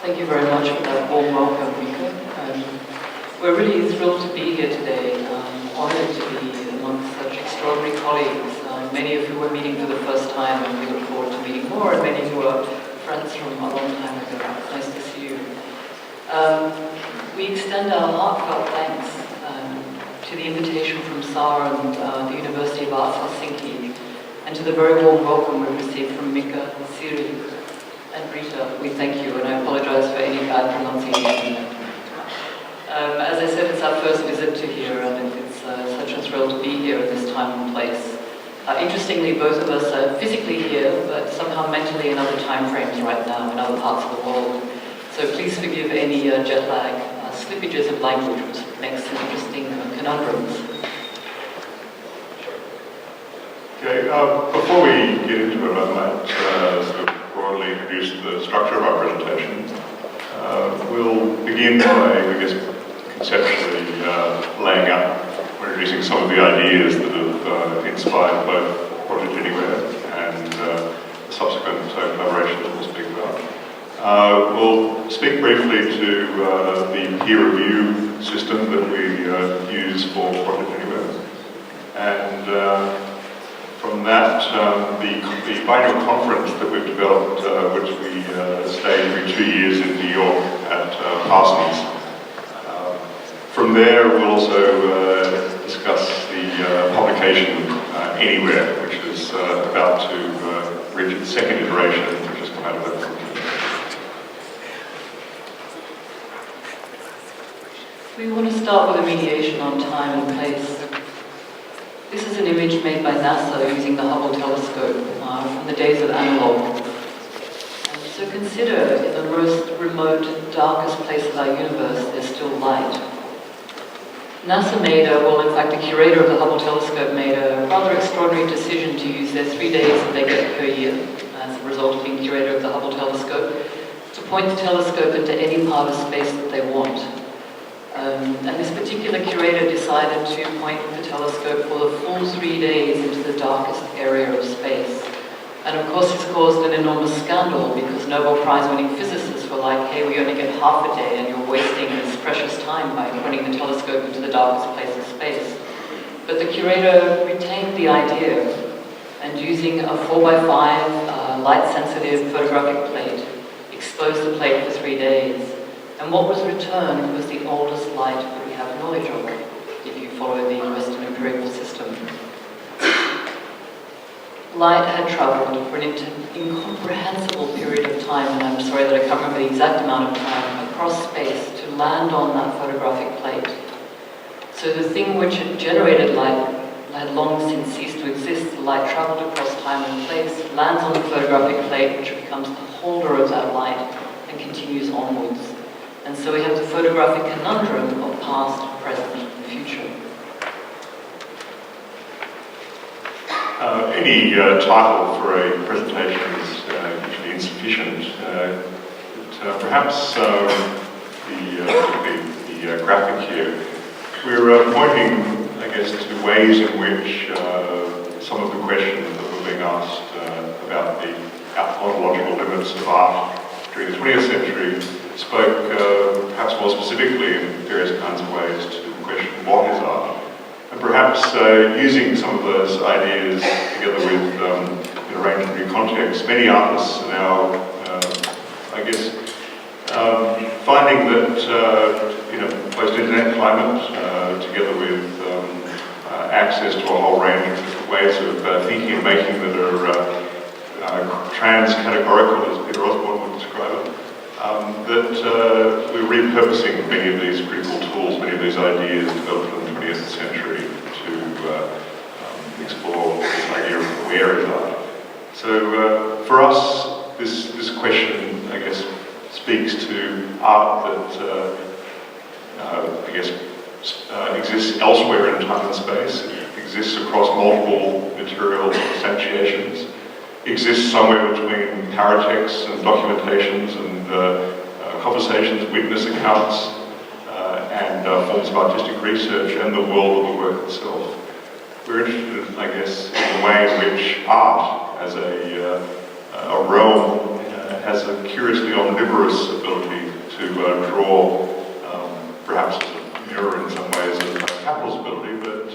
Thank you very much for that warm welcome, Mika. We're really thrilled to be here today, honored to be amongst such extraordinary colleagues, many of whom we're meeting for the first time, and we look forward to meeting more, and many who are friends from a long time ago. Nice to see you. We extend our heartfelt thanks to the invitation from SAR and the University of Arts Helsinki, and to the very warm welcome we've received from Mika, Siri, and Rita. We thank you, and I apologize for any bad pronunciation. As I said, it's our first visit to here, and it's such a thrill to be here at this time and place. Interestingly, both of us are physically here, but somehow mentally in other time frames right now, in other parts of the world. So please forgive any jet lag, slippages of language, which makes some interesting conundrums. Okay, before we get into it, I might sort of broadly introduce the structure of our presentation. We'll begin by, I guess, conceptually laying out or introducing some of the ideas that have inspired both Project Anywhere and the subsequent collaboration that we'll speak about. We'll speak briefly to the peer review system that we use for Project Anywhere. And from that, the biennial conference that we've developed, which we stay every 2 years in New York at Parsons. From there, we'll also discuss the publication Anywhere, which is about to reach its second iteration, which has come out of that conference. We want to start with a mediation on time and place. This is an image made by NASA using the Hubble telescope from the days of analog. And so consider, in the most remote, darkest place of our universe, there's still light. NASA made in fact, the curator of the Hubble telescope made a rather extraordinary decision to use their 3 days that they get per year, as a result of being curator of the Hubble telescope, to point the telescope into any part of space that they want. And this particular curator decided to point the telescope for the full 3 days into the darkest area of space. And of course this caused an enormous scandal because Nobel Prize-winning physicists were like, hey, we only get half a day and you're wasting this precious time by pointing the telescope into the darkest place of space. But the curator retained the idea and using a 4x5 light-sensitive photographic plate, exposed the plate for 3 days. And what was returned was the oldest light that we have knowledge of, if you follow the Western empirical system. Light had travelled for an incomprehensible period of time, and I'm sorry that I can't remember the exact amount of time, across space to land on that photographic plate. So the thing which had generated light had long since ceased to exist. The light travelled across time and place, lands on the photographic plate, which becomes the holder of that light, and continues onwards. And so we have the photographic conundrum of past, present, and future. Any title for a presentation is usually insufficient. Perhaps the graphic here, we're pointing, I guess, to ways in which some of the questions that were being asked about the ontological limits of art during the 20th century spoke perhaps more specifically in various kinds of ways to the question, what is art? And perhaps using some of those ideas together with in a range of new contexts, many artists are now, I guess, finding that post-internet climate, together with access to a whole range of different ways of thinking and making that are trans-categorical, as Peter Osborne would describe it, that we're repurposing many of these critical tools, many of these ideas developed in the 20th century to explore this idea of where is art. So for us, this question, I guess, speaks to art that, I guess, exists elsewhere in time and space. It exists across multiple material instantiations. Exists somewhere between paratexts and documentations and conversations, witness accounts, and forms of artistic research and the world of the work itself. We're interested, I guess, in the way in which art as a realm has a curiously omnivorous ability to draw, perhaps as a mirror in some ways of capital's ability, but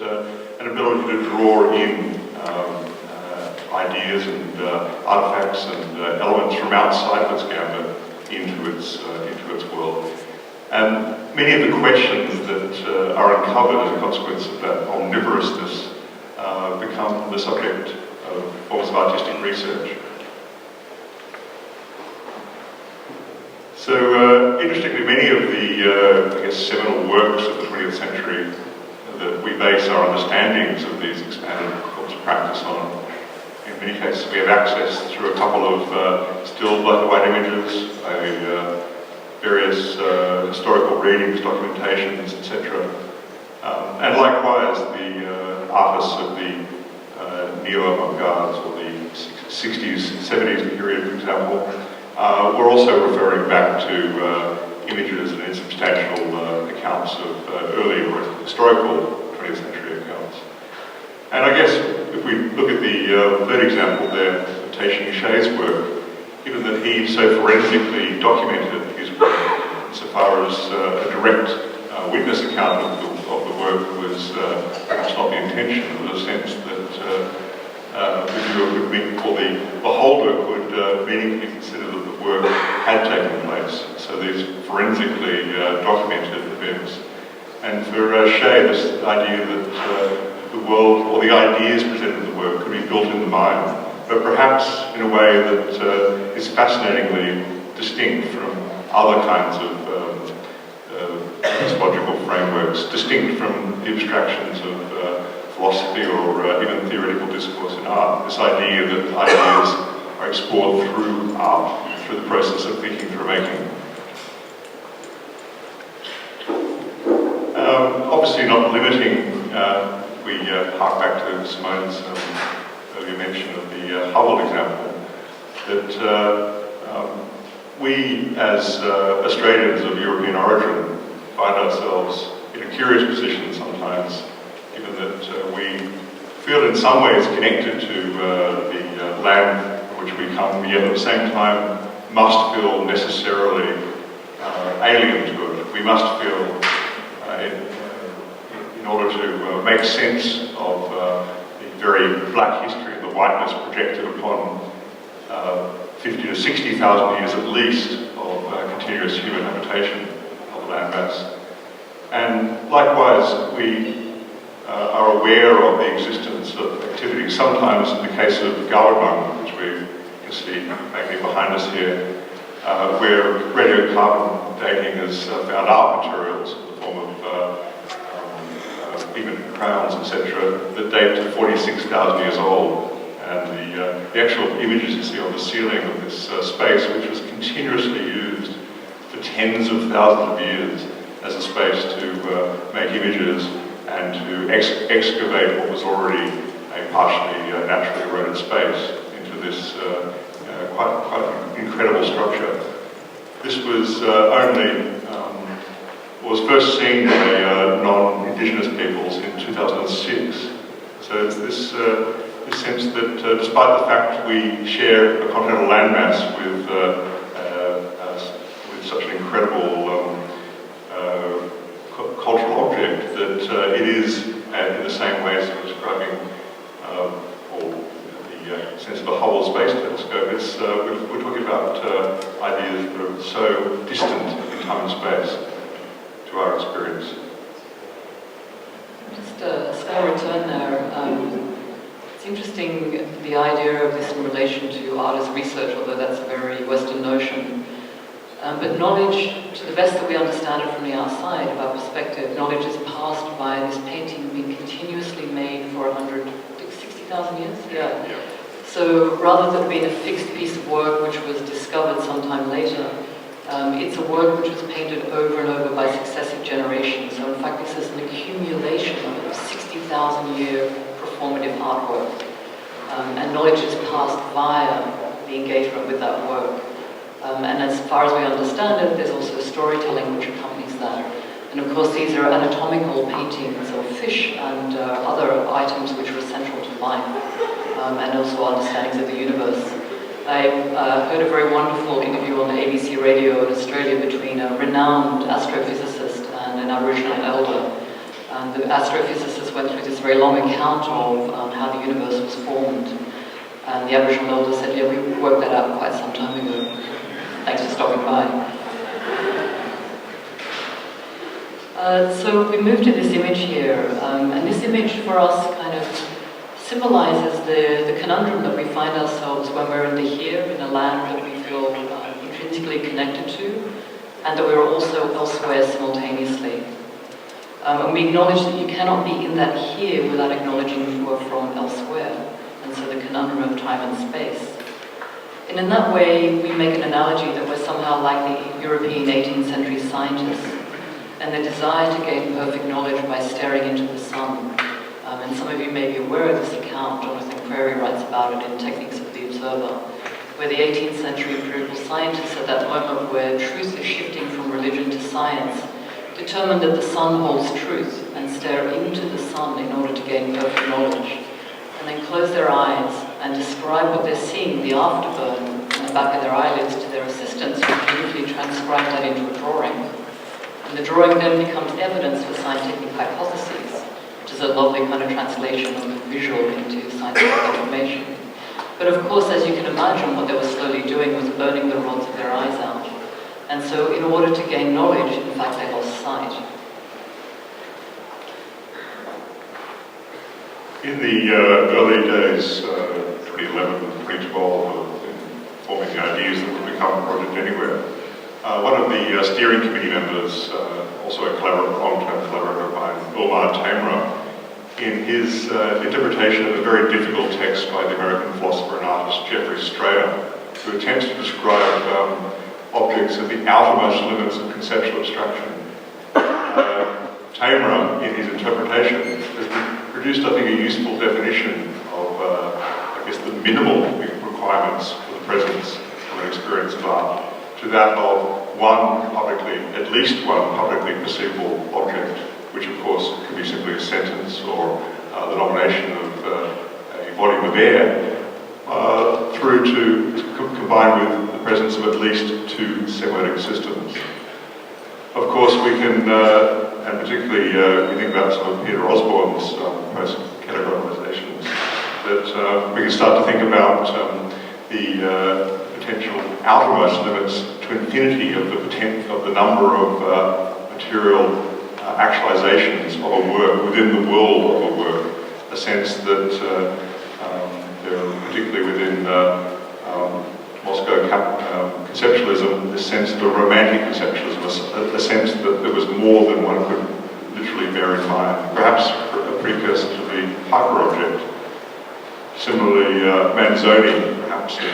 an ability to draw in ideas and artifacts and elements from outside of its gambit into its world. And many of the questions that are uncovered as a consequence of that omnivorousness become the subject of forms of artistic research. So, interestingly, many of the, I guess, seminal works of the 20th century that we base our understandings of these expanded corpus practice on, in many cases we have access through a couple of still black and white images, various historical readings, documentations, etc. And likewise, the artists of the neo-avant-gardes or the 60s, 70s period, for example, we're also referring back to images and insubstantial accounts of early or historical 20th century accounts. And I guess if we look at the third example there, of Taisheng Shei's work, given that he so forensically documented his work insofar as a direct witness account of the work was perhaps not the intention, there was a sense that the viewer or the beholder could meaningfully consider that the work had taken place. So these forensically documented events. And for Shei, this idea that the world or the ideas presented in the work could be built in the mind, but perhaps in a way that is fascinatingly distinct from other kinds of logical frameworks, distinct from the abstractions of philosophy or even theoretical discourse in art. This idea that ideas are explored through art, through the process of thinking through making. Obviously not limiting, we hark back to Simone's earlier mention of the Hubble example, that we as Australians of European origin find ourselves in a curious position sometimes, given that we feel in some ways connected to the land from which we come, yet at the same time must feel necessarily alien to it. We must feel, in order to make sense of the very black history of the whiteness projected upon 50 to 60,000 years at least of continuous human habitation of the landmass. And likewise, we are aware of the existence of activity, sometimes in the case of Gawabung, which we can see maybe behind us here, where radiocarbon dating has found art materials in the form of even crowns, etc., that date to 46,000 years old. And the actual images you see on the ceiling of this space, which was continuously used for tens of thousands of years as a space to make images and to excavate what was already a partially naturally eroded space into this quite incredible structure. This was was first seen by non-Indigenous peoples in 2006. So it's this sense that despite the fact we share a continental landmass with such an incredible cultural object, that it is, in the same way as describing the sense of a Hubble Space Telescope, it's, we're talking about ideas that are so distant in time and space to our experience. Just a small return there. It's interesting, the idea of this in relation to art as research, although that's a very Western notion. But knowledge, to the best that we understand it from the outside, of our perspective, knowledge is passed by this painting being continuously made for 160,000 years? Yeah. So rather than being a fixed piece of work which was discovered sometime later, it's a work which was painted over and over by successive generations. So in fact, this is an accumulation of 60,000-year performative artwork. And knowledge is passed via the engagement with that work. And as far as we understand it, there's also storytelling which accompanies that. And of course, these are anatomical paintings of fish and other items which are essential to life, and also understandings of the universe. I heard a very wonderful interview on the ABC radio in Australia between a renowned astrophysicist and an Aboriginal elder. And the astrophysicist went through this very long account of how the universe was formed. And the Aboriginal elder said, yeah, we worked that out quite some time ago. Thanks for stopping by. So we move to this image here, and this image for us kind of symbolizes the conundrum that we find ourselves when we're in the here, in a land that we feel intrinsically connected to, and that we're also elsewhere simultaneously. And we acknowledge that you cannot be in that here without acknowledging you are from elsewhere, and so the conundrum of time and space. And in that way, we make an analogy that we're somehow like the European 18th century scientists, and the desire to gain perfect knowledge by staring into the sun. And some of you may be aware of this account. Jonathan Crary writes about it in Techniques of the Observer, where the 18th century empirical scientists at that moment where truth is shifting from religion to science determined that the sun holds truth and stare into the sun in order to gain perfect knowledge, and then close their eyes and describe what they're seeing, the afterburn on the back of their eyelids, to their assistants, who beautifully transcribe that into a drawing. And the drawing then becomes evidence for scientific hypotheses, which is a lovely kind of translation of the visual into scientific information. But of course, as you can imagine, what they were slowly doing was burning the rods of their eyes out. And so in order to gain knowledge, in fact, they lost sight. In the early days, 2011, 2012, of forming the ideas that would become Project Anywhere, one of the steering committee members, also a long-term collaborator of mine, Ulmar Tamra, in his interpretation of a very difficult text by the American philosopher and artist Jeffrey Strayer, who attempts to describe objects at the outermost limits of conceptual abstraction. Tamra, in his interpretation, has produced, I think, a useful definition of, I guess, the minimal requirements for the presence of an experience of art, to that of at least one publicly perceivable object, which of course can be simply a sentence or the nomination of a volume of air, through to combined with the presence of at least two semiotic systems. Of course, we can, and particularly we think about some of Peter Osborne's post-categorizations, that we can start to think about the potential outermost limits to infinity of the number of material actualizations of a work within the world of a work. A sense that there are, particularly within Moscow conceptualism, this sense of a romantic conceptualism, a sense that there was more than one could literally bear in mind, perhaps a precursor to the hyper-object. Similarly, Manzoni, perhaps in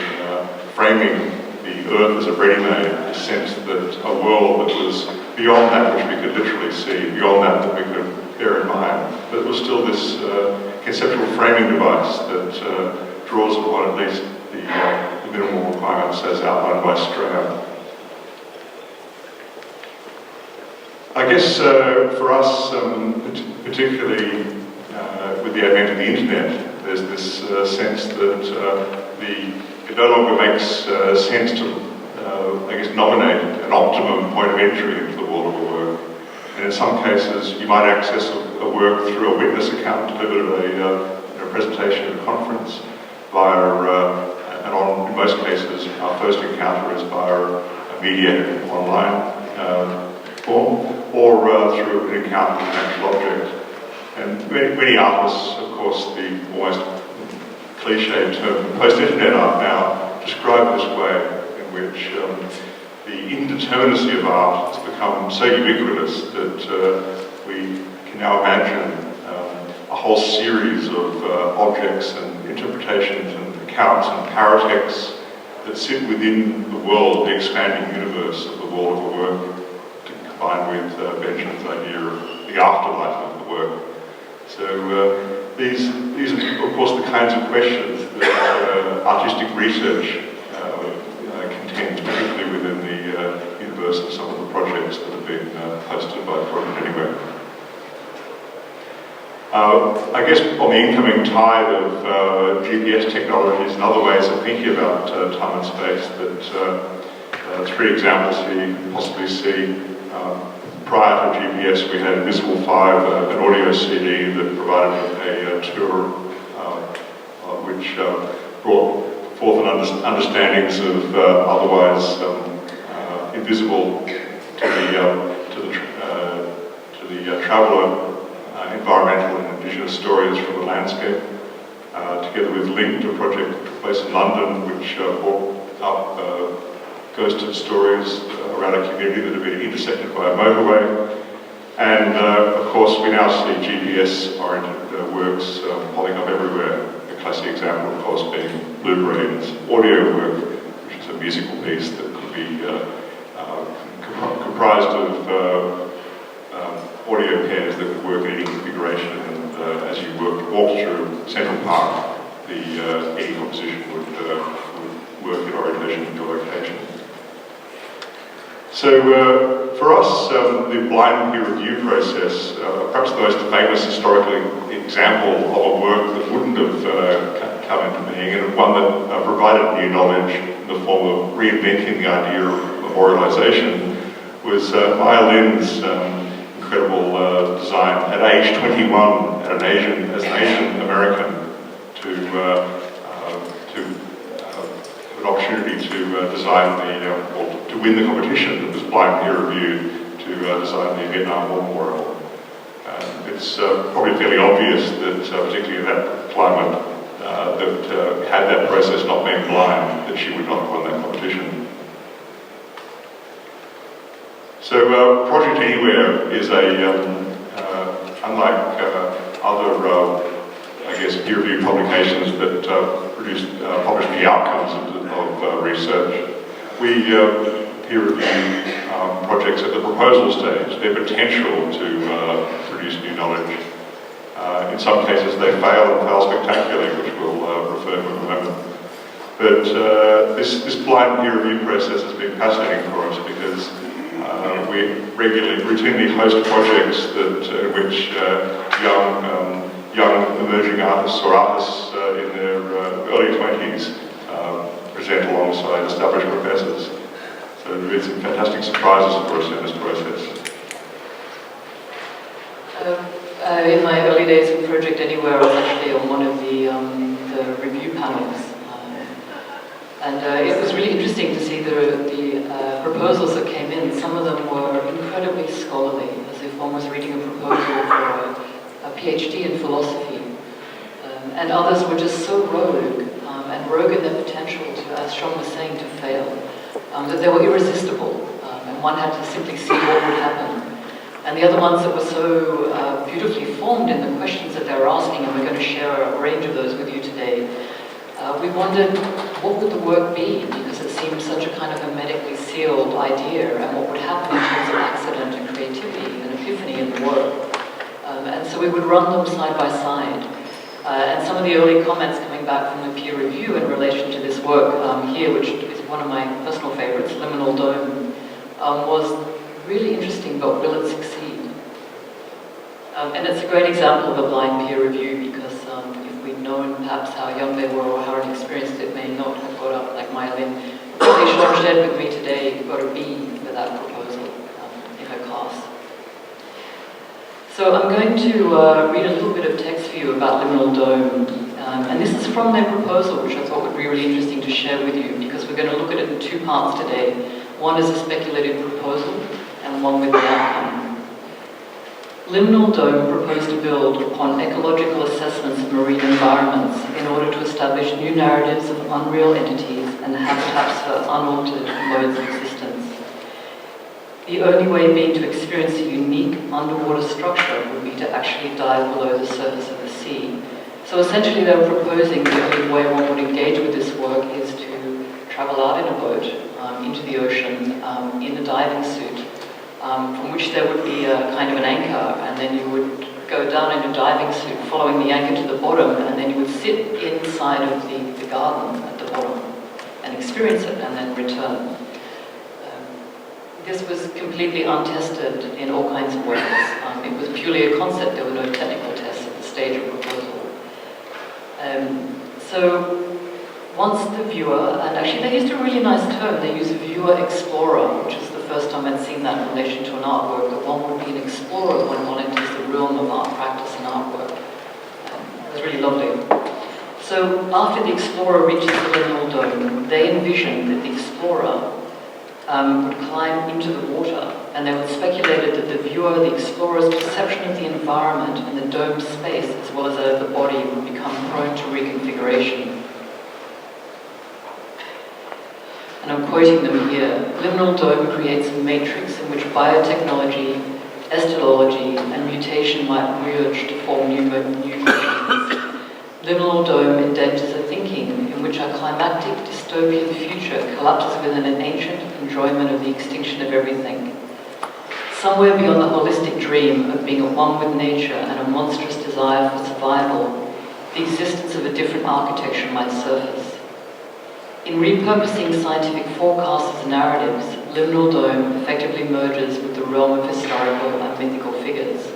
framing the Earth as a ready-made, a sense that a world that was beyond that which we could literally see, beyond that we could bear in mind. But it was still this conceptual framing device that draws upon at least the minimal requirements as outlined by Strayer. I guess for us, particularly with the advent of the internet, there's this sense that it no longer makes sense to, I guess, nominate an optimum point of entry into the world of a work. And in some cases, you might access a work through a witness account delivered at a presentation at a conference, in most cases, our first encounter is via a mediated online form, or through an encounter with an actual object. And many artists, of course, the almost cliched term post-internet art now describe this way in which the indeterminacy of art has become so ubiquitous that we can now imagine a whole series of objects and interpretations and accounts and paratexts that sit within the world, the expanding universe of the world of a work, combined with Benjamin's idea of the afterlife of the work. So these are, of course, the kinds of questions that artistic research contends, particularly within the universe of some of the projects that have been posted by Project Anywhere. I guess on the incoming tide of GPS technologies and other ways of thinking about time and space, that 3 examples here you can possibly see. Prior to GPS, we had Invisible 5, an audio CD that provided a tour which brought forth understandings of otherwise invisible to the traveller, environmental and indigenous stories from the landscape, together with Linked, a project that took place in London, which brought up ghosted stories around a community that had been intersected by a motorway. And of course, we now see GPS-oriented works popping up everywhere. The classic example, of course, being Lou Green's audio work, which is a musical piece that could be comprised of audio pairs that would work in any configuration, and as you walk through Central Park, any composition would work in orientation to your location. So for us, the blind peer review process, perhaps the most famous historical example of a work that wouldn't have come into being, and one that provided new knowledge in the form of reinventing the idea of memorialization, was Maya Lin's incredible design at age 21 as an Asian American to an opportunity to design or to win the competition that was blind peer reviewed to design the Vietnam War Memorial. It's probably fairly obvious that, particularly in that climate, that had that process not been blind, that she would not have won that competition. So Project Anywhere is unlike other, I guess, peer-reviewed publications that publish the outcomes of research. We peer-review projects at the proposal stage, their potential to produce new knowledge. In some cases they fail and fail spectacularly, which we'll refer to in a moment. But this blind peer review process has been fascinating for us because we routinely host projects in which young emerging artists or artists in their early 20s present alongside established professors. So there have been some fantastic surprises for us in this process. In my early days of Project Anywhere, I was actually on one of the review panels. And it was really interesting to see the proposals that came in. Some of them were incredibly scholarly, as if one was reading a proposal for a PhD in philosophy. And others were just so rogue, and rogue in their potential to, as Sean was saying, to fail, that they were irresistible, and one had to simply see what would happen. And the other ones that were so beautifully formed in the questions that they were asking, and we're going to share a range of those with you today, we wondered what would the work be, because it seemed such a kind of hermetically sealed idea, and what would happen in terms of accident and creativity and epiphany in the work. And so we would run them side by side. And some of the early comments coming back from the peer review in relation to this work here, which is one of my personal favorites, Liminal Dome, was really interesting, but will it succeed? And it's a great example of a blind peer review, because if we'd known perhaps how young they were or how inexperienced it may not have got up, like Maya Lin. Probably Sean shared with me today, got a B for that proposal in her class. So I'm going to read a little bit of text for you about Liminal Dome. And this is from their proposal, which I thought would be really interesting to share with you, because we're going to look at it in 2 parts today. One is a speculative proposal, and one with the outcome. Liminal Dome proposed to build upon ecological assessments of marine environments in order to establish new narratives of unreal entities and habitats for unaltered modes of existence. The only way being to experience a unique underwater structure would be to actually dive below the surface of the sea. So essentially they're proposing the only way one would engage with this work is to travel out in a boat into the ocean in a diving suit, from which there would be a kind of an anchor, and then you would go down in a diving suit following the anchor to the bottom, and then you would sit inside of the garden at the bottom and experience it and then return. This was completely untested in all kinds of ways. It was purely a concept. There were no technical tests at the stage a proposal. So once the viewer, and actually they used a really nice term, they used viewer explorer, which is the first time I'd seen that in relation to an artwork, that one would be an explorer when one enters the realm of art practice and artwork. It was really lovely. So after the explorer reaches the liminal dome, they envisioned that the explorer would climb into the water, and they would speculated that the viewer, the explorer's perception of the environment and the dome space, as well as that of the body, would become prone to reconfiguration. And I'm quoting them here. Liminal dome creates a matrix in which biotechnology, esthetology, and mutation might merge to form new machines. Liminal dome indenters a thinking in which our climactic dystopian future collapses within an ancient enjoyment of the extinction of everything. Somewhere beyond the holistic dream of being at one with nature and a monstrous desire for survival, the existence of a different architecture might surface. In repurposing scientific forecasts as narratives, liminal dome effectively merges with the realm of historical and mythical figures.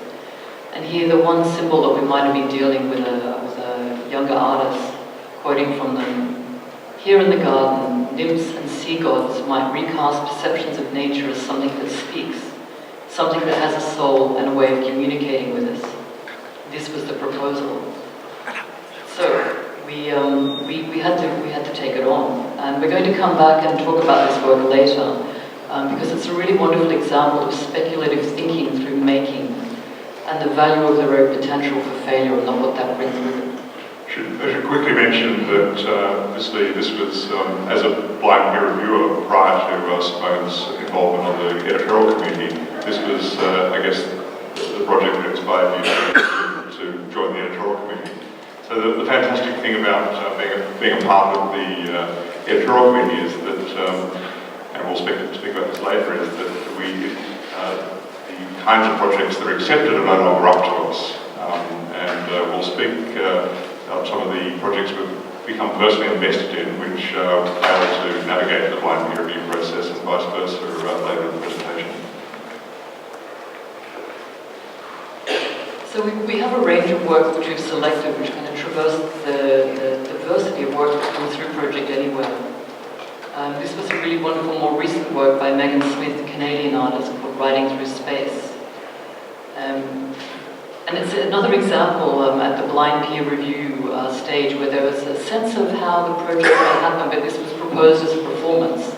And here the one symbol that we might have been dealing with a younger artist, quoting from them, "Here in the garden, nymphs and sea gods might recast perceptions of nature as something that speaks, something that has a soul and a way of communicating with us." This was the proposal. So we had to take it on, and we're going to come back and talk about this work later, because it's a really wonderful example of speculative thinking through making, and the value of the very potential for failure and not what that brings with it. I should quickly mention that obviously this was, as a blind peer reviewer prior to Simone's involvement on the editorial committee, this was, I guess, the project that inspired you to join the editorial committee. So the fantastic thing about being a part of the editorial committee is that, and we'll speak about this later, is that the kinds of projects that are accepted are no longer up to us. And we'll speak about some of the projects we've become personally invested in, which fail to navigate the blind peer review process and vice versa later in the presentation. So we have a range of work which we've selected, which kind of traverse the diversity of work that comes through Project Anywhere. This was a really wonderful, more recent work by Megan Smith, a Canadian artist, called Writing Through Space. And it's another example at the blind peer review stage where there was a sense of how the project might happen, but this was proposed as a performance.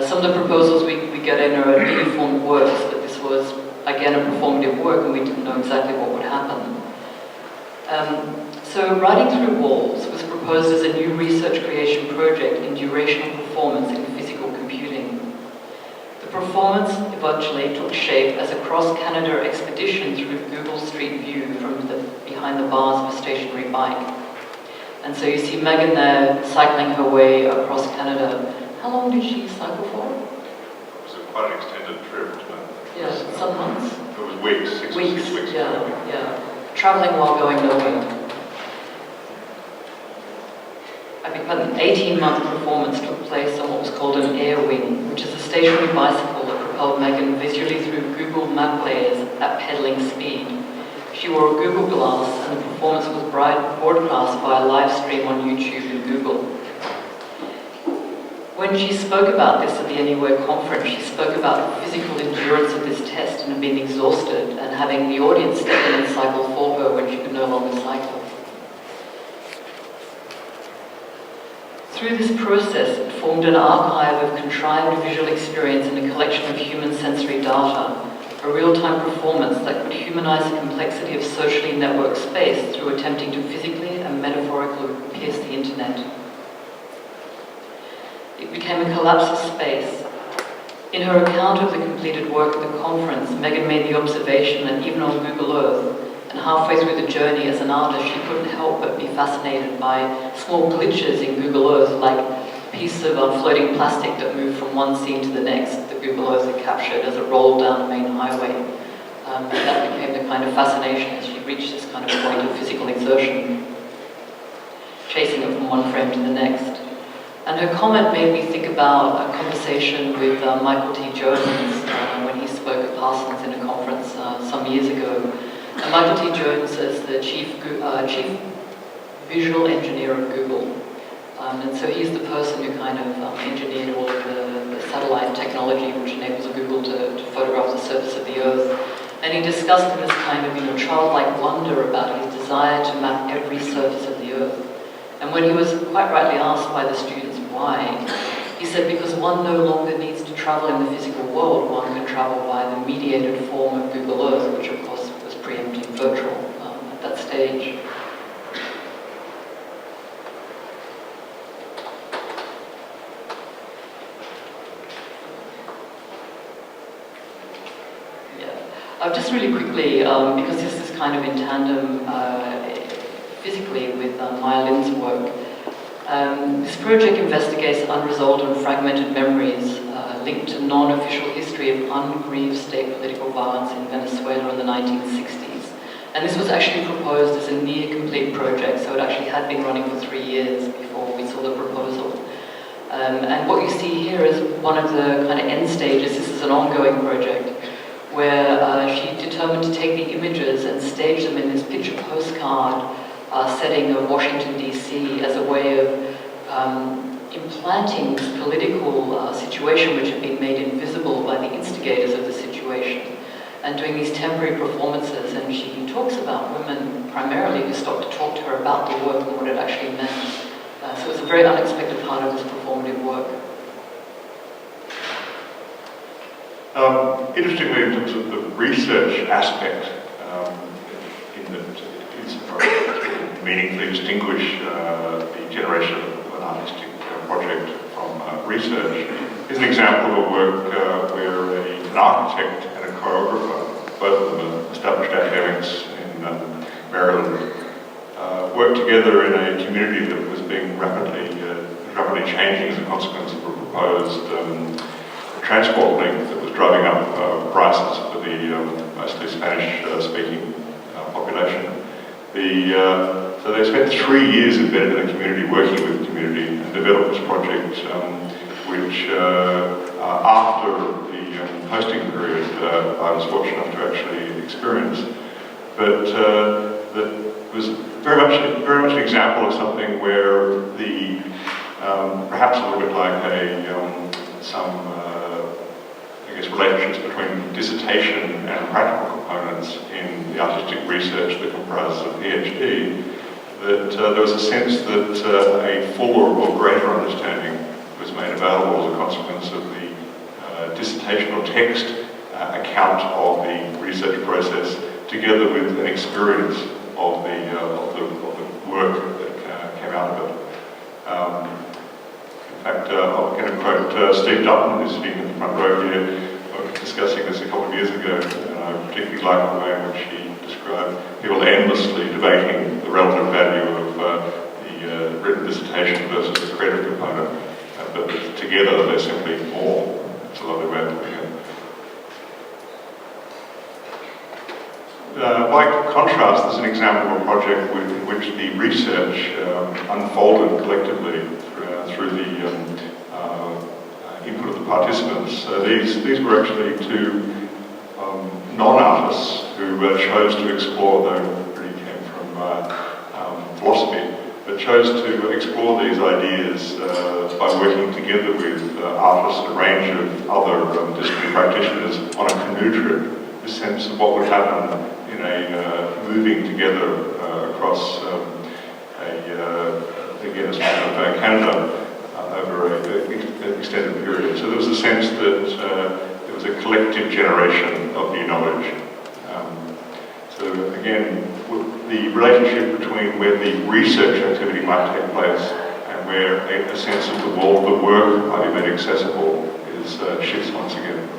Some of the proposals we get in are uniform works, but this was, again, a performative work, and we didn't know exactly what would happen. So Writing Through Walls was proposed as a new research creation project in durational performance in physical computing. The performance eventually took shape as a cross-Canada expedition through Google Street View from behind the bars of a stationary bike. And so you see Megan there cycling her way across Canada. How long did she cycle for? It was quite an extended trip, wasn't it? Yeah, some months. It was weeks, six weeks. Yeah. Traveling while going nowhere. I think an 18-month performance took place on what was called an air wing, which is a stationary bicycle that propelled Megan visually through Google map layers at pedaling speed. She wore a Google glass, and the performance was broadcast via live stream on YouTube and Google. When she spoke about this at the Anywhere conference, she spoke about the physical endurance of this test and being exhausted and having the audience step in and cycle for her when she could no longer cycle. Through this process, it formed an archive of contrived visual experience and a collection of human sensory data, a real-time performance that could humanize the complexity of socially networked space through attempting to physically and metaphorically pierce the internet. It became a collapse of space. In her account of the completed work at the conference, Megan made the observation that even on Google Earth, and halfway through the journey as an artist, she couldn't help but be fascinated by small glitches in Google Earth, like a piece of floating plastic that moved from one scene to the next that Google Earth had captured as it rolled down the main highway. And that became the kind of fascination as she reached this kind of point of physical exertion, chasing it from one frame to the next. And her comment made me think about a conversation with Michael T. Jones when he spoke at Parsons in a conference some years ago Michael T. Jones as the chief visual engineer of Google. And so he's the person who kind of engineered all of the satellite technology which enables Google to photograph the surface of the Earth. And he discussed it as kind of, childlike wonder about his desire to map every surface of the Earth. And when he was quite rightly asked by the students why, he said, because one no longer needs to travel in the physical world, one can travel by the mediated form of Google Earth, which of course was preempting virtual at that stage. Just really quickly, because this is kind of in tandem physically with Maya Lin's work, this project investigates unresolved and fragmented memories linked to non-official history of ungrieved state political violence in Venezuela in the 1960s. And this was actually proposed as a near-complete project, so it actually had been running for 3 years before we saw the proposal. And what you see here is one of the kind of end stages. This is an ongoing project, where she determined to take the images and stage them in this picture postcard setting of Washington, D.C. as a way of implanting this political situation which had been made invisible by the instigators of the situation, and doing these temporary performances. And she talks about women primarily who stopped to talk to her about the work and what it actually meant. So it's a very unexpected part of this performative work. Interestingly, in terms of the research aspect, in that it's meaningfully distinguish the generation of an artistic project from research, is an example of a work where an architect and a choreographer, both of them are established academics in Maryland, worked together in a community that was being rapidly changing as a consequence of a proposed transport link that was driving up prices for the mostly Spanish-speaking population. So they spent 3 years embedded in the community, working with the community, and developed this project, which after the hosting period, I was fortunate enough to actually experience. But that was very much an example of something where the perhaps a little bit like relationships between dissertation and practical components in the artistic research that comprises a PhD, that there was a sense that a fuller or greater understanding was made available as a consequence of the dissertational text account of the research process, together with an experience of the work that came out of it. In fact, I'm going to quote Steve Dutton, who's sitting in the front row here. I was discussing this a couple of years ago, and I particularly like the way in which he described people endlessly debating the relative value of the written dissertation versus the creative component, but together they're simply more. It's a lovely way of putting it. By contrast, there's an example of a project in which the research unfolded collectively through the input of the participants. These were actually two non-artists who chose to explore, though really came from philosophy, but chose to explore these ideas by working together with artists, a range of other disciplinary practitioners on a canoe trip, the sense of what would happen in a moving together across again, as part of Canada over an extended period. So there was a sense that there was a collective generation of new knowledge. So again, the relationship between where the research activity might take place and where a sense of the world of work might be made accessible is shifts once again.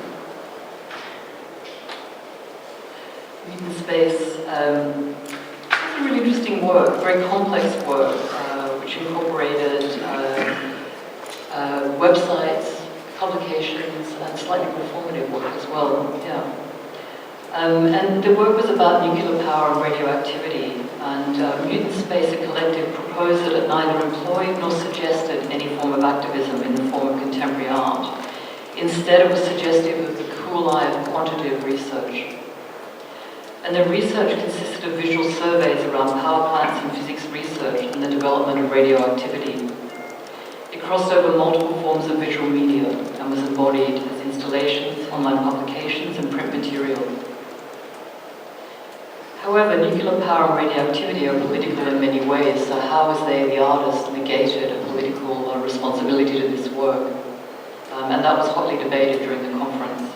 In space, it's a really interesting work, very complex work, which incorporated websites, publications, and slightly performative work as well. Yeah. And the work was about nuclear power and radioactivity, and Mutant Space, a collective, proposed that it neither employed nor suggested any form of activism in the form of contemporary art. Instead, it was suggestive of the cool eye of quantitative research. And their research consisted of visual surveys around power plants and physics research and the development of radioactivity. It crossed over multiple forms of visual media and was embodied as installations, online publications, and print material. However, nuclear power and radioactivity are political in many ways, so how was they, the artist, negated a political responsibility to this work? And that was hotly debated during the conference.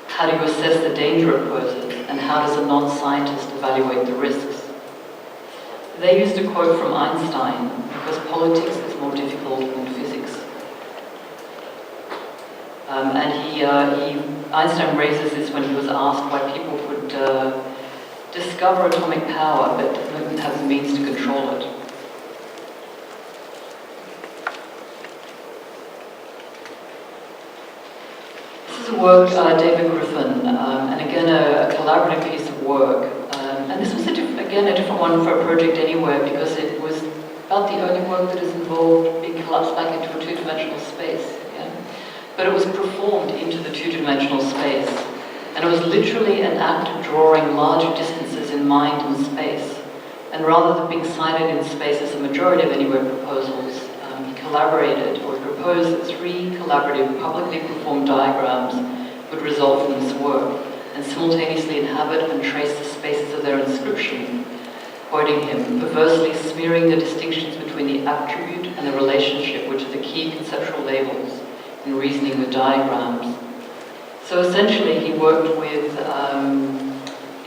How do you assess the danger it poses, and how does a non-scientist evaluate the risks? They used a quote from Einstein, because politics is more difficult than physics. Einstein raises this when he was asked why people could discover atomic power but wouldn't have the means to control it. This is a work, David Griffin, and again a collaborative piece of work. And this was again a different one for Project Anywhere because it was about the only work that is involved being collapsed back into a two-dimensional space. Yeah? But it was performed into the two-dimensional space. And it was literally an act of drawing larger distances in mind and space. And rather than being sighted in space as a majority of Anywhere proposals, he collaborated or proposed that 3 collaborative publicly performed diagrams would result from this work and simultaneously inhabit and trace the spaces of their inscription, quoting him, perversely smearing the distinctions between the attribute and the relationship, which are the key conceptual labels in reasoning with diagrams. So essentially he worked with,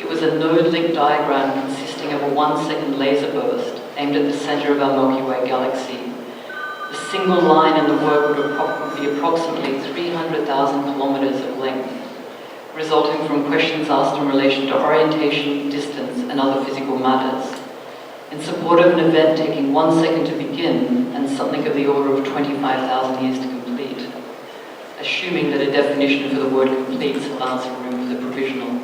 it was a node-link diagram consisting of a 1-second laser burst aimed at the center of our Milky Way galaxy. The single line in the work would be approximately 300,000 kilometers of length, resulting from questions asked in relation to orientation, distance, and other physical matters. In support of an event taking 1 second to begin and something of the order of 25,000 years to complete, assuming that a definition for the word completes allows room for the provisional.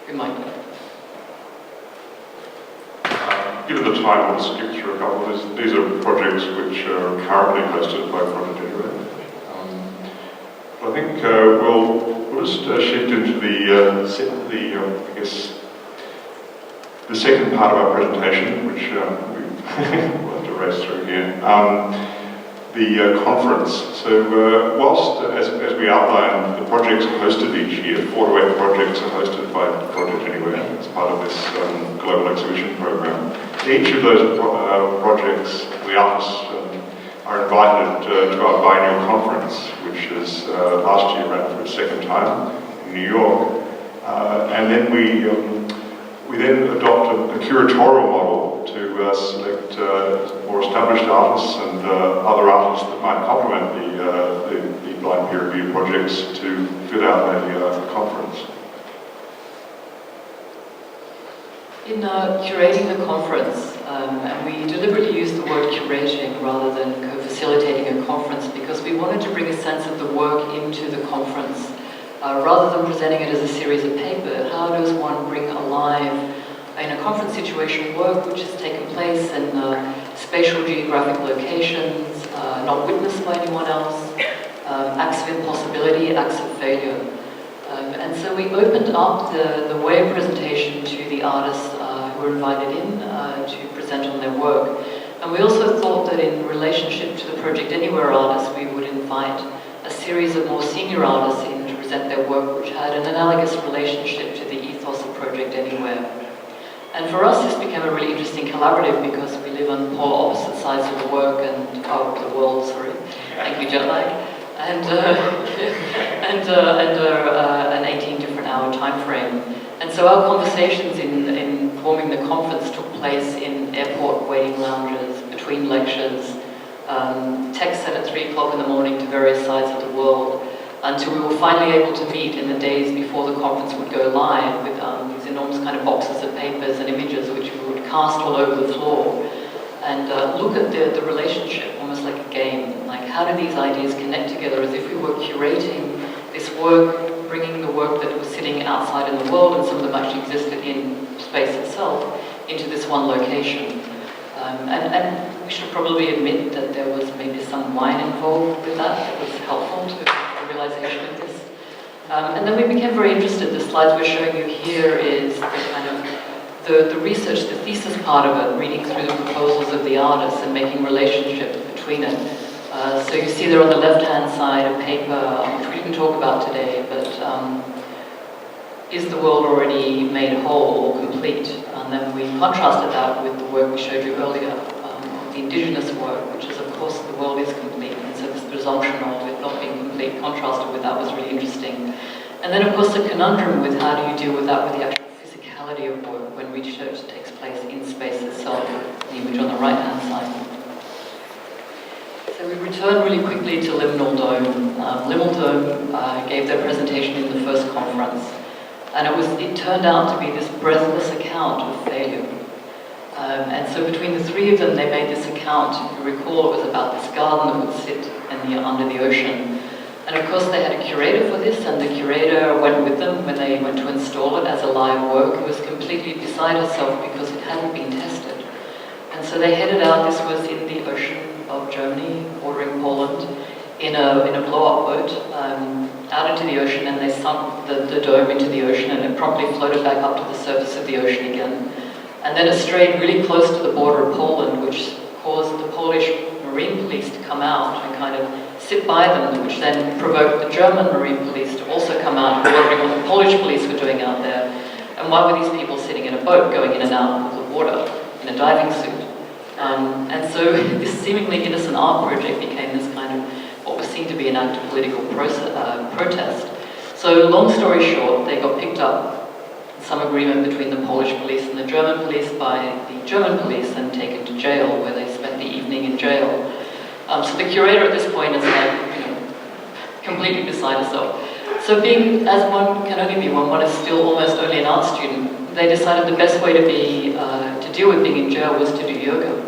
Reminder. Given the time, we'll skip through a couple of these. These are projects which are currently hosted by Project Anywhere. I think we'll just shift into the second part of our presentation, which we'll have to race through here. The conference. So whilst, as we outlined, the projects are hosted each year, 4 to 8 projects are hosted by Project Anywhere as part of this global exhibition program. Each of those projects, the artists are invited to our biennial conference, which is last year ran for its 2nd time in New York. And then we then adopt a curatorial model to select more established artists and other artists that might complement the blind peer review projects to fit out a conference. In curating the conference, and we deliberately used the word curating rather than co-facilitating a conference because we wanted to bring a sense of the work into the conference. Rather than presenting it as a series of paper, how does one bring alive, in a conference situation, work which has taken place in spatial geographic locations, not witnessed by anyone else, acts of impossibility, acts of failure. And so we opened up the way of presentation to the artists who were invited in to present on their work. And we also thought that in relationship to the Project Anywhere artists, we would invite a series of more senior artists in to present their work, which had an analogous relationship to the ethos of Project Anywhere. And for us, this became a really interesting collaborative because we live on polar opposite sides of the world, thank you, jet lag, and an 18 different hour time frame. And so our conversations in forming the conference took place in airport waiting lounges, between lectures, texts sent at 3 o'clock in the morning to various sides of the world, until we were finally able to meet in the days before the conference would go live with these enormous kind of boxes of papers and images which we would cast all over the floor and look at the relationship almost like a game. Like, how do these ideas connect together as if we were curating this work, bringing the work that was sitting outside in the world, and some of them actually existed in space itself, into this one location. And we should probably admit that there was maybe some wine involved with that. It was helpful to the realization of this. And then we became very interested. The slides we're showing you here is the kind of the research, the thesis part of it, reading through the proposals of the artists and making relationships between it. So you see there on the left-hand side a paper, which we didn't talk about today, but is the world already made whole or complete? And then we contrasted that with the work we showed you earlier, the indigenous work, which is, of course, the world is complete. And so this presumption of it not being complete contrasted with that was really interesting. And then, of course, the conundrum with how do you deal with that with the actual physicality of work when research takes place in space itself, the image on the right-hand side. So we return really quickly to Liminal Dome. Liminal Dome gave their presentation in the first conference, and it turned out to be this breathless account of failure. And so between the three of them, they made this account. If you recall, it was about this garden that would sit under the ocean. And of course, they had a curator for this, and the curator went with them when they went to install it as a live work. It was completely beside herself because it hadn't been tested. And so they headed out. This was in the ocean of Germany, bordering Poland, in a blow-up boat out into the ocean, and they sunk the dome into the ocean, and it promptly floated back up to the surface of the ocean again. And then it strayed really close to the border of Poland, which caused the Polish Marine Police to come out and kind of sit by them, which then provoked the German Marine Police to also come out, wondering what the Polish police were doing out there. And why were these people sitting in a boat going in and out of the water in a diving suit? And so this seemingly innocent art project became this kind of what was seen to be an act of political protest. So long story short, they got picked up, some agreement between the Polish police and the German police by the German police and taken to jail, where they spent the evening in jail. So the curator at this point is completely beside herself. So being, as one can only be one is still almost only an art student, they decided the best way to deal with being in jail was to do yoga.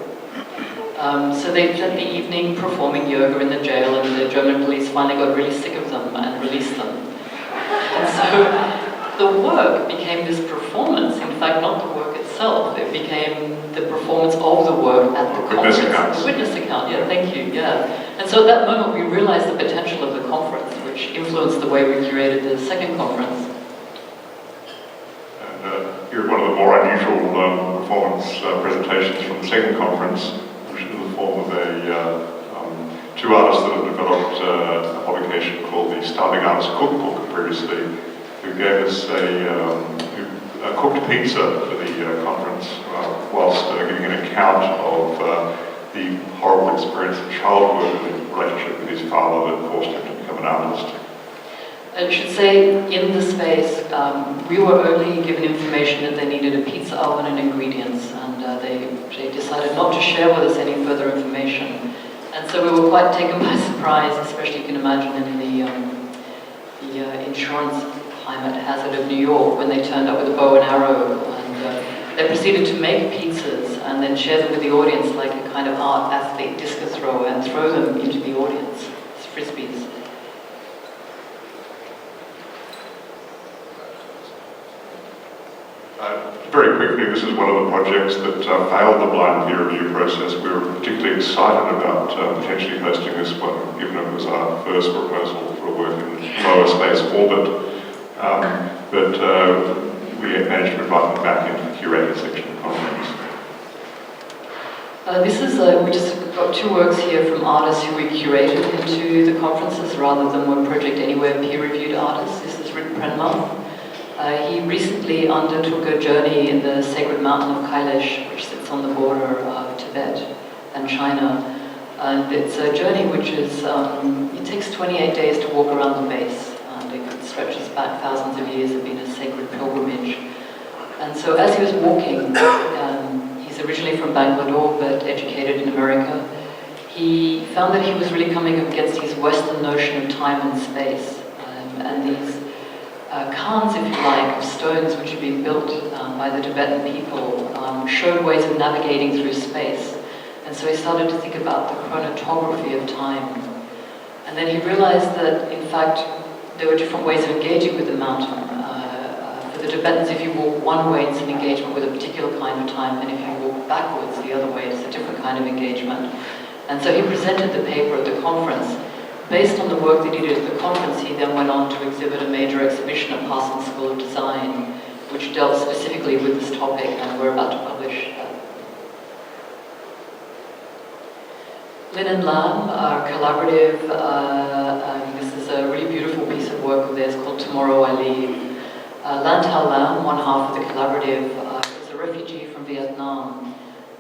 So they spent the evening performing yoga in the jail, and the German police finally got really sick of them and released them. And so the work became this performance. In fact, not the work itself. It became the performance of the work at the conference. The witness account, yeah, thank you, yeah. And so at that moment, we realized the potential of the conference, which influenced the way we curated the second conference. And here's one of the more unusual performance presentations from the second conference, which is in the form of two artists that have developed a publication called the Starving Artist Cookbook previously, who gave us a cooked pizza for the conference, whilst giving an account of the horrible experience of childhood and the relationship with his father that forced him to become an artist. I should say, in the space, we were only given information that they needed a pizza oven and ingredients, and they decided not to share with us any further information. And so we were quite taken by surprise, especially you can imagine in the insurance climate hazard of New York, when they turned up with a bow and arrow, and they proceeded to make pizzas and then share them with the audience like a kind of art athlete discus thrower, and throw them into the audience as frisbees. Very quickly, this is one of the projects that failed the blind peer review process. We were particularly excited about potentially hosting this one, given it was our first proposal for a work in lower space orbit. But we managed to invite them back into the curated section of the conference. We just got two works here from artists who we curated into the conferences rather than were Project Anywhere peer-reviewed artists. This is Rick Prenmuth. He recently undertook a journey in the sacred mountain of Kailash, which sits on the border of Tibet and China. And it's a journey which is, it takes 28 days to walk around the base. And it stretches back thousands of years of being a sacred pilgrimage. And so as he was walking, he's originally from Bangalore but educated in America, he found that he was really coming up against his Western notion of time and space. And these cairns, if you like, of stones which had been built by the Tibetan people showed ways of navigating through space. And so he started to think about the chronotography of time. And then he realized that, in fact, there were different ways of engaging with the mountain. For the Tibetans, if you walk one way, it's an engagement with a particular kind of time, and if you walk backwards the other way, it's a different different kind of engagement. And so he presented the paper at the conference. Based on the work that he did at the conference, he then went on to exhibit a major exhibition at Parsons School of Design, which dealt specifically with this topic, and we're about to publish that. Lin and Lam are collaborative. This is a really beautiful piece of work of theirs called Tomorrow I Leave. Lan Thao Lam, one half of the collaborative, is a refugee from Vietnam,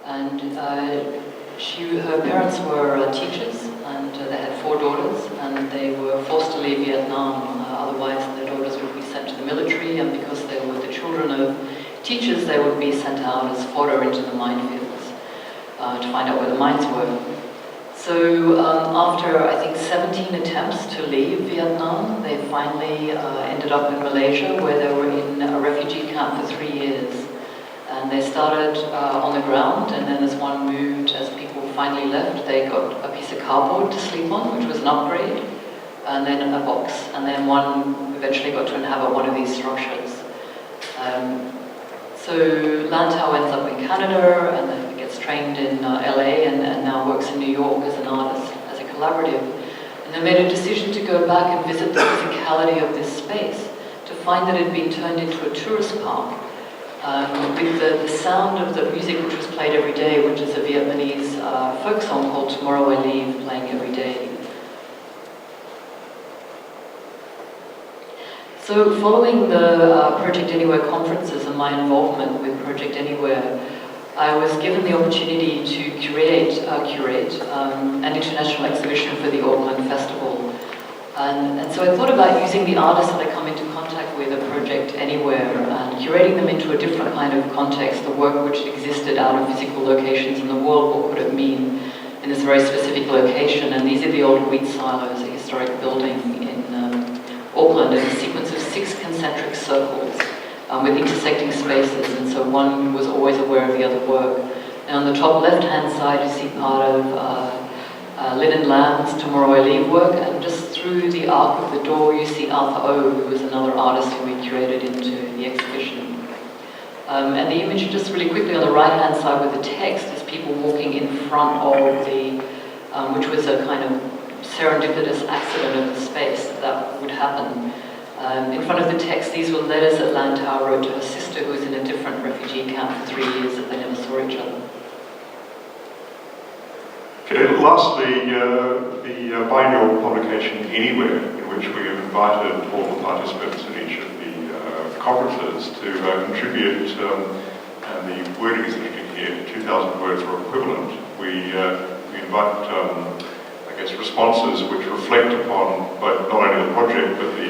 and her parents were teachers, and they had 4 daughters, and they were forced to leave Vietnam. Otherwise, their daughters would be sent to the military, and because they were the children of teachers, they would be sent out as fodder into the minefields to find out where the mines were. So after, I think, 17 attempts to leave Vietnam, they finally ended up in Malaysia, where they were in a refugee camp for 3 years. And they started on the ground, and then as one moved, as people finally left, they got a piece of cardboard to sleep on, which was an upgrade, and then a box. And then one eventually got to inhabit one of these structures. So Lan Thao ends up in Canada, and then gets trained in LA, and now works in New York as an artist, as a collaborative. And they made a decision to go back and visit the physicality of this space, to find that it had been turned into a tourist park, with the sound of the music which was played every day, which is a Vietnamese folk song called Tomorrow I Leave, playing every day. So following the Project Anywhere conferences and my involvement with Project Anywhere, I was given the opportunity to curate an international exhibition for the Auckland Festival. And so I thought about using the artists that I come into contact with at Project Anywhere and curating them into a different kind of context, the work which existed out of physical locations in the world, what could it mean in this very specific location. And these are the old wheat silos, a historic building in Auckland, and a sequence of 6 concentric circles with intersecting spaces, and so one was always aware of the other work. And on the top left-hand side, you see part of Lin and Lam's Tomorrow I Leave work, and just through the arc of the door, you see Arthur O, who was another artist who we curated into the exhibition. And the image, just really quickly, on the right-hand side with the text, is people walking in front of the, which was a kind of serendipitous accident of the space that would happen. In front of the text, these were letters that Lan Thao wrote to her sister, who was in a different refugee camp for 3 years, that they never saw each other. Okay, lastly, the biennial publication Anywhere, in which we have invited all the participants in each of the conferences to contribute, and the wording is interesting here, 2,000 words or equivalent. We invite, I guess, responses which reflect upon both not only the project but the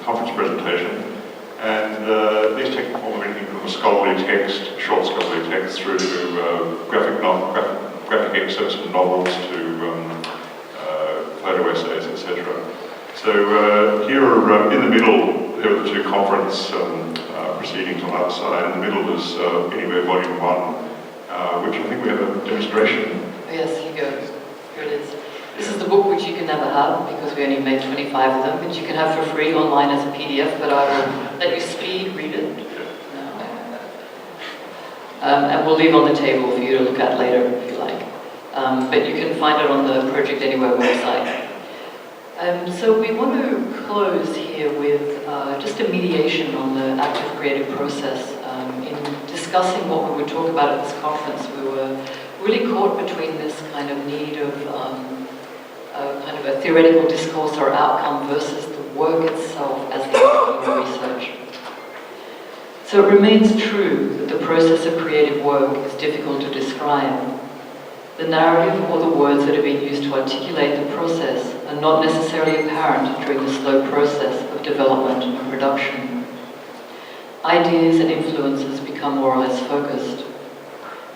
conference presentation, and these take the form of anything from a scholarly text, short scholarly text, through to graphic excerpts from novels to photo essays, etc. So here in the middle, there are the 2 conference proceedings on that side. In the middle is Anywhere Volume 1, which I think we have a demonstration. Oh, yes, here goes. Here it is. This is the book which you can never have, because we only made 25 of them, which you can have for free online as a PDF, but I will let you speed read it. No. And we'll leave on the table for you to look at later if you like. But you can find it on the Project Anywhere website. So we want to close here with just a mediation on the active creative process. In discussing what we would talk about at this conference, we were really caught between this kind of need of kind of a theoretical discourse or outcome versus the work itself as the research. So it remains true that the process of creative work is difficult to describe. The narrative or the words that have been used to articulate the process are not necessarily apparent during the slow process of development and production. Ideas and influences become more or less focused.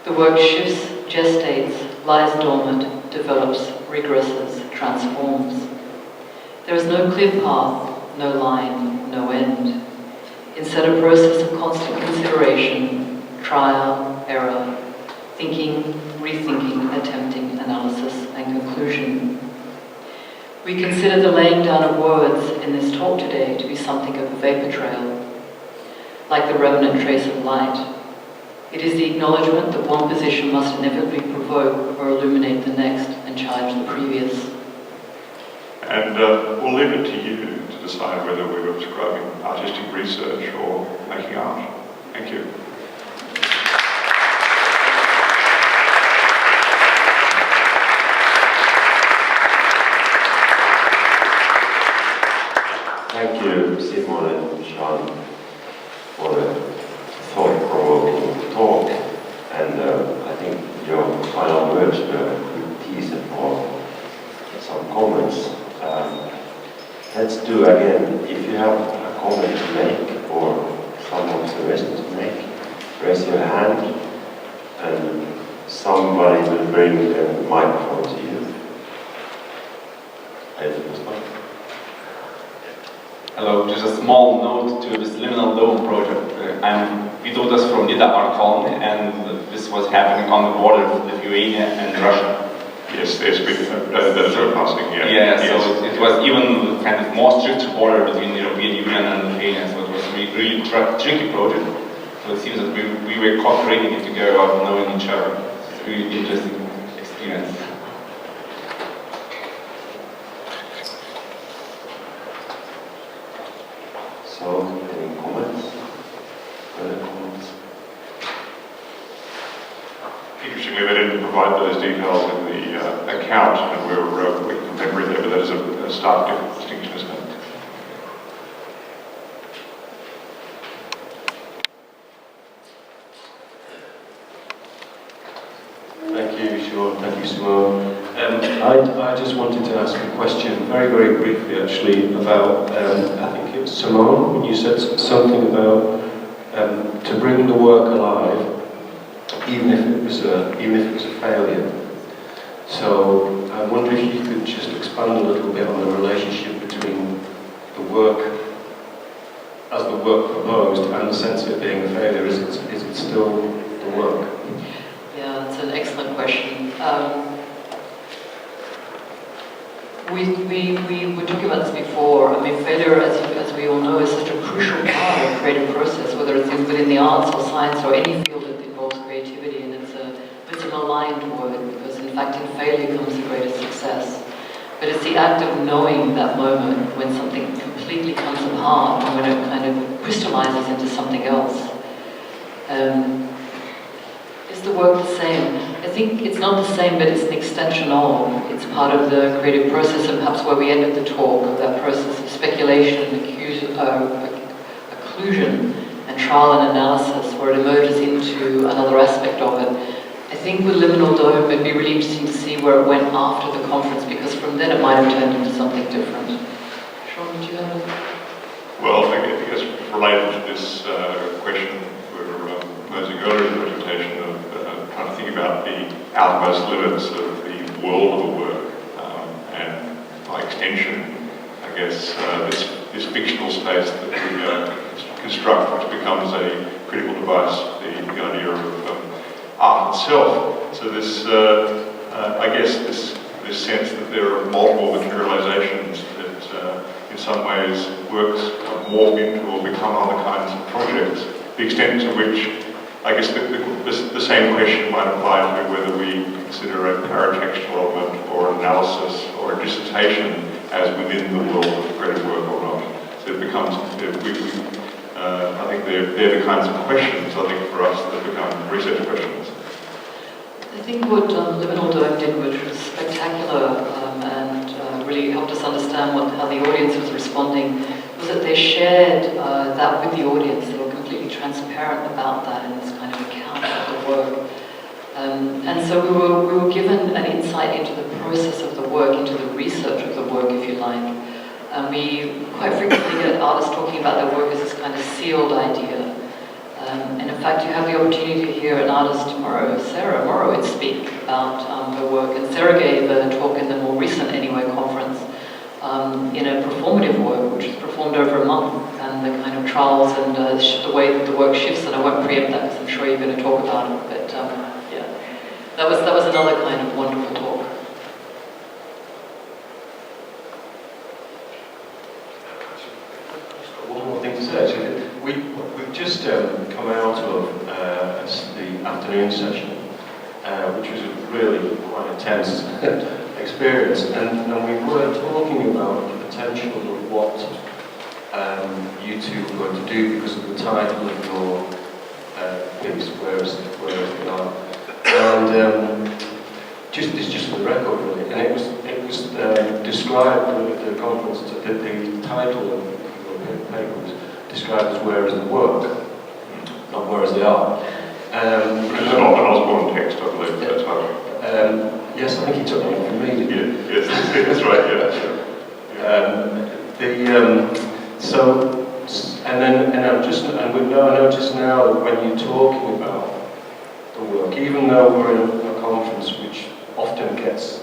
The work shifts, gestates, lies dormant, develops, regresses, transforms. There is no clear path, no line, no end. Instead, a process of constant consideration, trial, error, thinking, rethinking, attempting, analysis, and conclusion. We consider the laying down of words in this talk today to be something of a vapor trail, like the remnant trace of light. It is the acknowledgement that one position must inevitably provoke or illuminate the next and challenge the previous. And we'll leave it to you to decide whether we're prescribing artistic research or making art. Thank you. Thank you, Simon and Sean, for the thought-provoking talk. And I think your final words were a good teaser for some comments. Let's do again. If you have a comment to make or some observations to make, raise your hand and somebody will bring a microphone to you. Hello, just a small note to this Liminal Dome project. I'm Vytautas from Nida Arcon, and this was happening on the border with Lithuania and Russia. Yes, there's been that's passing, yeah. Yeah, yes. so it was even kind of more strict border between the European Union and Lithuania, so it was a really tricky project. So it seems that we were cooperating together without knowing each other. It's a really interesting experience. So, any comments? Further comments? Interestingly, they didn't provide those details in the account, and we were working from memory there, but that is a stark distinction, isn't it? Thank you, Sean. Thank you, Simone. I just wanted to ask a question, very, very briefly, actually, about, I think it was Simone, when you said something about to bring the work alive, even if it was a failure. So I wonder if you could just expand a little bit on the relationship between the work as the work proposed and the sense of it being a failure. Is it still the work? Yeah, it's an excellent question. We were talking about this before. I mean, failure, as we all know, is such a crucial part of the creative process, whether it's within the arts or science or any field that involves creativity, and it's a maligned word, because in fact in failure comes the greatest success. But it's the act of knowing that moment when something completely comes apart and when it kind of crystallizes into something else. Is the work the same? I think it's not the same, but it's an extension of. It's part of the creative process, and perhaps where we ended the talk, that process of speculation, occlusion, and trial and analysis, where it emerges into another aspect of it. I think with Liminal Dome, it'd be really interesting to see where it went after the conference, because from then it might have turned into something different. Sean, do you have a... Well, I guess related to this question we were posing earlier in the presentation of trying to think about the outermost limits of the world of the work, and by extension, I guess, this fictional space that we construct, which becomes a critical device, the idea of art itself. So this, I guess, this sense that there are multiple materializations that in some ways works morph into or become other kinds of projects, the extent to which I guess the same question might apply to whether we consider a paratextual element or an analysis or a dissertation as within the world of creative work or not. So it becomes, I think they're the kinds of questions, I think, for us that become research questions. I think what Liminal Dome did, which was spectacular and really helped us understand how the audience was responding, was that they shared that with the audience. They were completely transparent about that in this kind of account of the work. And so we were given an insight into the process of the work, into the research of the work, if you like. We quite frequently get artists talking about their work as this kind of sealed idea. And in fact, you have the opportunity to hear an artist tomorrow, Sarah Morowitz, speak about her work. And Sarah gave a talk in the more recent Anyway conference in a performative work, which was performed over a month, and the kind of trials and the way that the work shifts. And I won't preempt that because I'm sure you're going to talk about it. But yeah, that was another kind of wonderful talk. One more thing to say, actually. We've just come out of the afternoon session, which was a really quite intense experience. And we were talking about the potential of what you two were going to do because of the title of your piece, Where's the Art? And it's just for the record, really. And it was described at the conference, the title of your paper was described as Where is the Work, not Where is the Art. Which is not an Osborne text, I believe, that's right. Yes, I think he took one from me. Yes, that's right, and I notice now that when you're talking about the work, even though we're in a conference which often gets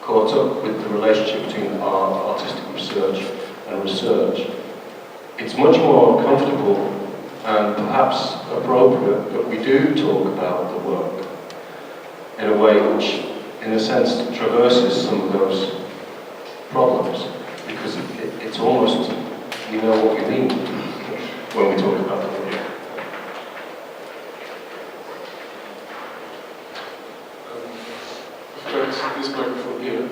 caught up with the relationship between art, artistic research and research, it's much more comfortable and perhaps appropriate that we do talk about the work in a way which, in a sense, traverses some of those problems, because it's almost, we know what we mean when we talk about the work. This microphone here.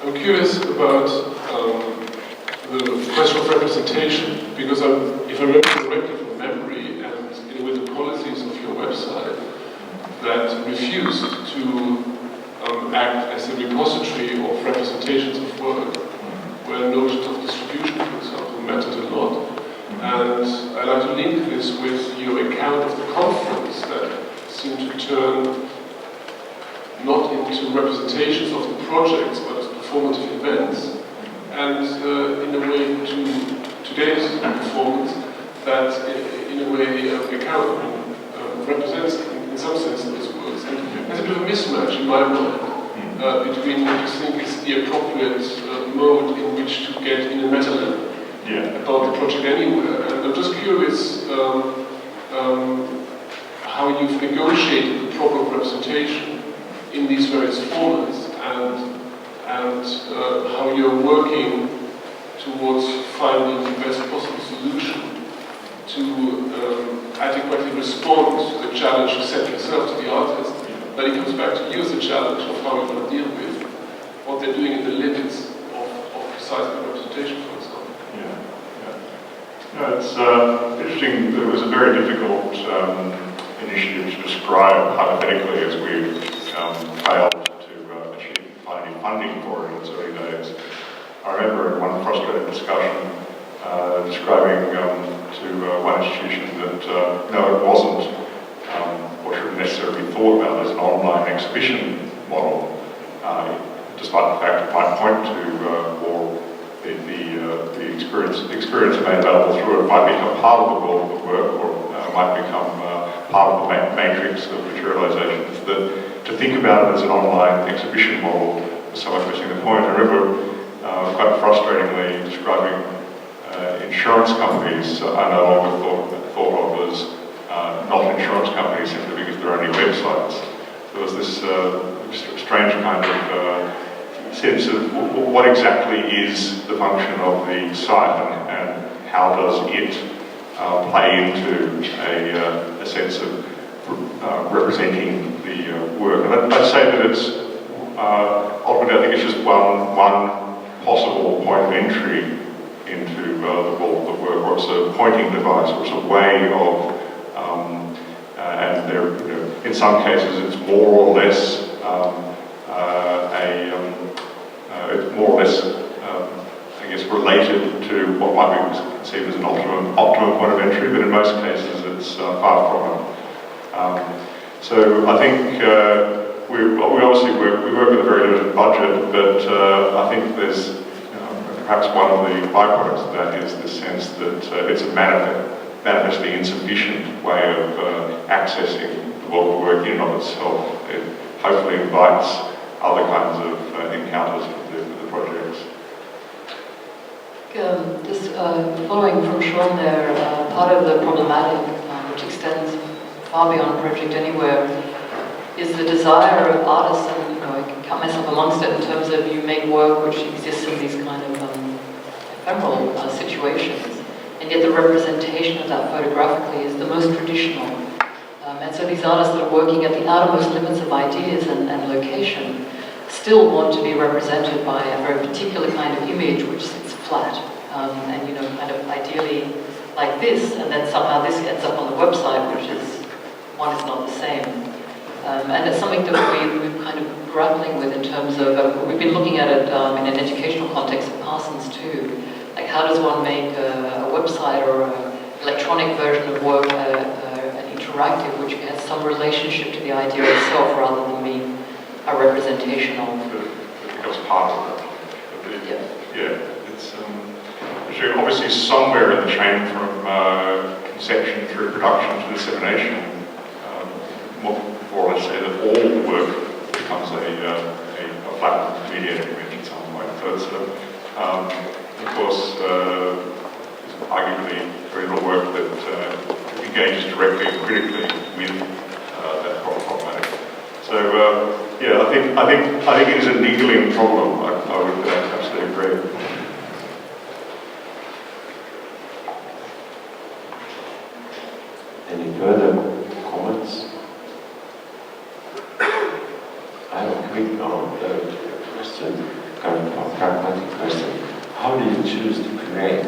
I'm curious about the question of representation, because if I remember correctly from memory, and with the policies of your website that refused to act as a repository of representations of work, where notions of distribution, for example, mattered a lot. And I'd like to link this with your account of the conference that seemed to turn not into representations of the projects, but as performative events. And in a way, to today's performance, that in a way account represents, in some sense, those works. And there's a bit of a mismatch in my mind between what you think is the appropriate mode in which to get in a meta level about the project anywhere. And I'm just curious how you've negotiated the proper representation in these various formats, and how you're working towards finding the best possible solution to adequately respond to the challenge you set yourself to the artist. But it comes back to you as a challenge of how you want to deal with what they're doing in the limits of precise representation, for example. No, it's interesting. It was a very difficult initiative to describe hypothetically, as we failed to find any funding for it in its early days. I remember in one frustrated discussion describing to one institution that no, it wasn't what should necessarily be thought about as an online exhibition model, despite the fact it might point to or the experience made available through it might become part of the world of the work, or might become part of the matrix of materializations. That to think about it as an online exhibition model is so much missing the point. I remember quite frustratingly describing insurance companies are no longer thought of as not insurance companies simply because they're only websites. There was this strange kind of sense of what exactly is the function of the site, and how does it play into a sense of representing the work. And I'd say that it's ultimately, I think it's just one possible point of entry into the world of the work, or it's a pointing device, or it's a way of, and there, in some cases, it's more or less I guess, related to what might be conceived as an optimum point of entry, but in most cases, it's far from it. So I think we obviously work with a very limited budget, but I think there's perhaps one of the byproducts of that is the sense that it's a manifestly insufficient way of accessing the world of work in and of itself. It hopefully invites other kinds of encounters with the projects. Just following from Sean there, part of the problematic, which extends far beyond Project Anywhere, is the desire of artists, and I can count myself amongst it, in terms of you make work which exists in these kind of ephemeral situations, and yet the representation of that photographically is the most traditional. And so these artists that are working at the outermost limits of ideas and location still want to be represented by a very particular kind of image which sits flat, and you know, kind of ideally like this, and then somehow this ends up on the website, which is, one is not the same. And it's something that we're kind of grappling with in terms of, we've been looking at it in an educational context at Parsons too. Like, how does one make a website or an electronic version of work an interactive, which has some relationship to the idea itself rather than being a representation of. It becomes part of that. Yeah. It's obviously somewhere in the chain from conception through production to dissemination. Or let's say that all work becomes a flat mediated image at some point. So it's, of course, there's arguably very little work that engages directly and critically with that problematic. So yeah, I think it is a niggling problem. I would absolutely agree. Any further comments? I have a quick question, kind of a pragmatic question. How do you choose to create?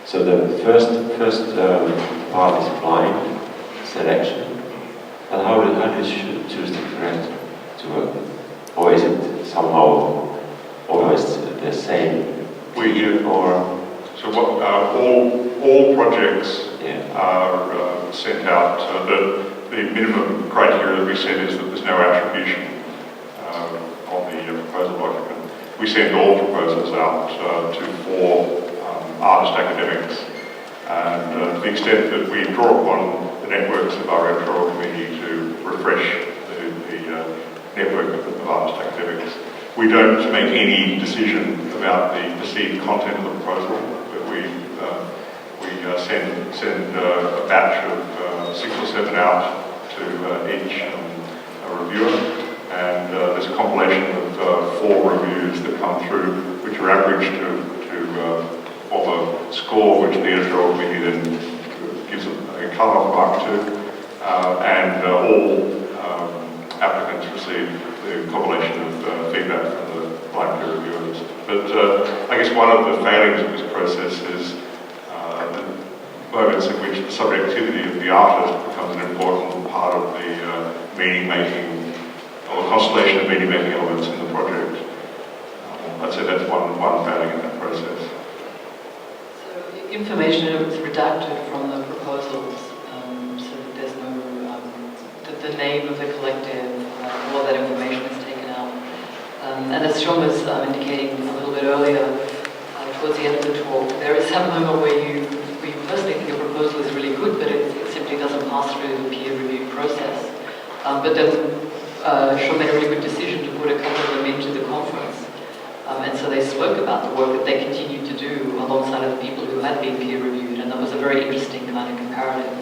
So the first part is blind selection, but how do you choose to create to work? Or is it somehow always the same? So what all projects are sent out. The minimum criteria that we set is that there's no attribution on the proposal document. We send all proposals out to 4 artist academics, and to the extent that we draw upon the networks of our editorial committee to refresh the network of artist academics. We don't make any decision about the perceived content of the proposal, but we send a batch of 6 or 7 out to each reviewer, and there's a compilation of 4 reviews that come through, which are averaged to form a score, which the editorial committee then gives a cut-off mark to, and all applicants receive the compilation of feedback from the blind peer reviewers. But I guess one of the failings of this process is the moments in which the subjectivity of the artist becomes an important part of the meaning-making, or the constellation of meaning-making elements in the project. I'd say that's one failing in that process. So information is redacted from the proposals, so that there's no, the name of the collective, all that information is taken out. And as Sean was indicating a little bit earlier, towards the end of the talk, there is that moment where you personally think a proposal is really good, but it simply doesn't pass through the peer review process. But then Sean made a really good decision to put a couple of them into the conference. And so they spoke about the work that they continued to do alongside of the people who had been peer reviewed, and that was a very interesting kind of comparative.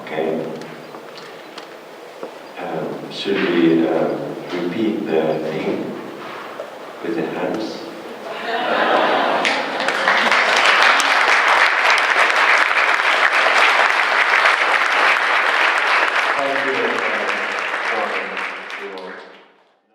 Okay. Should we repeat the thing with the hands?